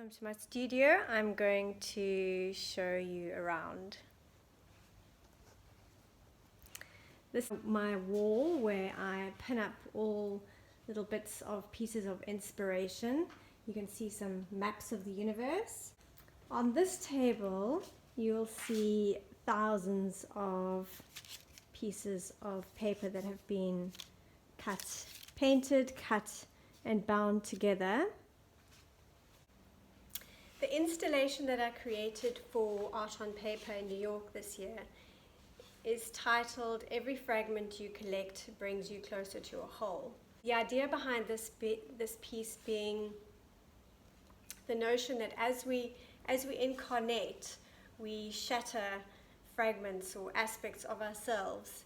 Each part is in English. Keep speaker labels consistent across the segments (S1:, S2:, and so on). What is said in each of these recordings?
S1: Welcome to my studio. I'm going to show you around. This is my wall where I pin up all little bits of pieces of inspiration. You can see some maps of the universe. On this table, you'll see thousands of pieces of paper that have been painted, cut, and bound together. The installation that I created for Art on Paper in New York this year is titled "Every Fragment You Collect Brings You Closer to a Whole." The idea behind this piece being the notion that as we incarnate, we shatter fragments or aspects of ourselves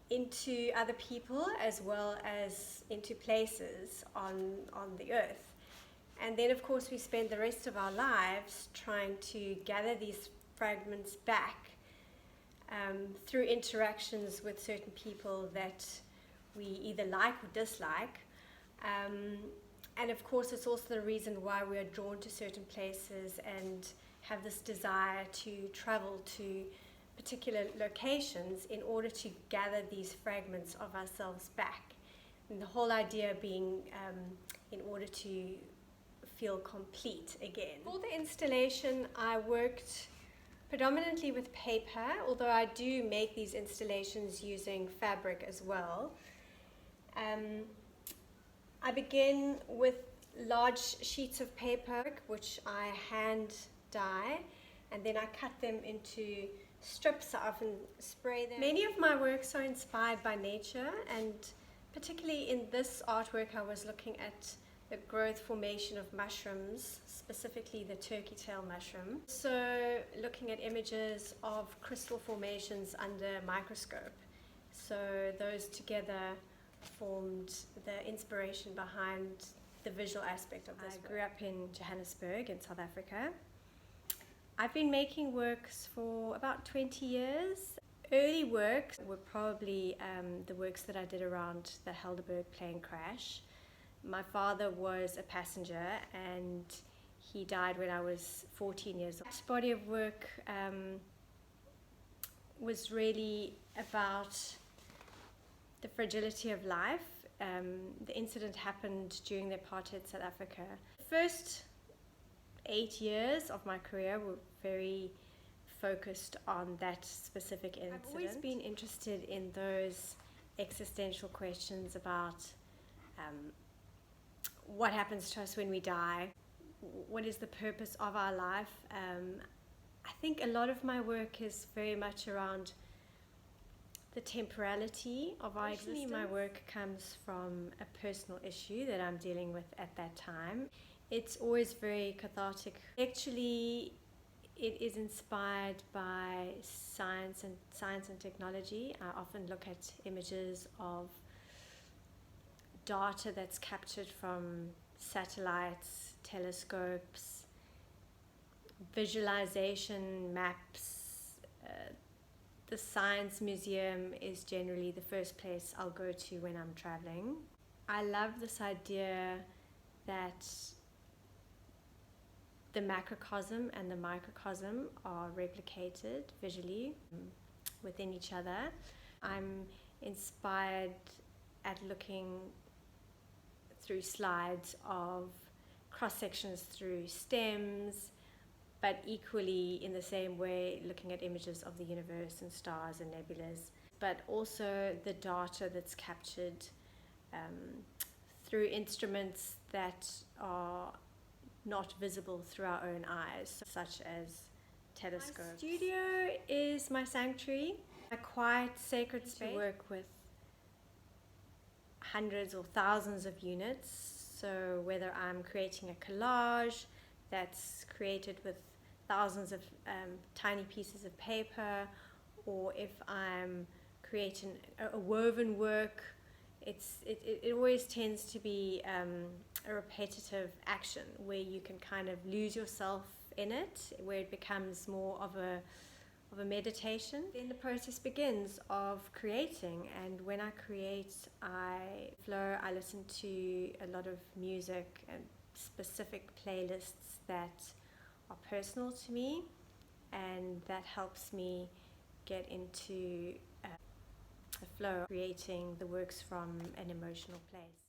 S1: into other people as well as into places on the earth. And then, of course, we spend the rest of our lives trying to gather these fragments back through interactions with certain people that we either like or dislike. And of course, it's also the reason why we are drawn to certain places and have this desire to travel to particular locations in order to gather these fragments of ourselves back. And the whole idea being in order to feel complete again. For the installation, I worked predominantly with paper, although I do make these installations using fabric as well. I begin with large sheets of paper, which I hand dye, and then I cut them into strips. I often spray them. Many of my works are inspired by nature, and particularly in this artwork I was looking at the growth formation of mushrooms, specifically the turkey tail mushroom. So looking at images of crystal formations under a microscope. So those together formed the inspiration behind the visual aspect of this. I grew up in Johannesburg in South Africa. I've been making works for about 20 years. Early works were probably the works that I did around the Helderberg plane crash. My father was a passenger and he died when I was 14 years old. This body of work was really about the fragility of life. The incident happened during the apartheid South Africa. The first 8 years of my career were very focused on that specific incident. I've always been interested in those existential questions about what happens to us when we die, what is the purpose of our life. I think a lot of my work is very much around the temporality of our existence. My work comes from a personal issue that I'm dealing with at that time. It's always very cathartic. Actually, it is inspired by science and technology. I often look at images of data that's captured from satellites, telescopes, visualization maps. The Science Museum is generally the first place I'll go to when I'm traveling. I love this idea that the macrocosm and the microcosm are replicated visually within each other. I'm inspired at looking through slides of cross-sections through stems, but equally in the same way looking at images of the universe and stars and nebulas, but also the data that's captured through instruments that are not visible through our own eyes, such as telescopes. My studio is my sanctuary, a quiet, sacred space to work with hundreds or thousands of units. So whether I'm creating a collage that's created with thousands of tiny pieces of paper, or if I'm creating a woven work, it always tends to be a repetitive action where you can kind of lose yourself in it, where it becomes more of a meditation. Then the process begins of creating, and when I create, I listen to a lot of music and specific playlists that are personal to me, and that helps me get into the flow of creating the works from an emotional place.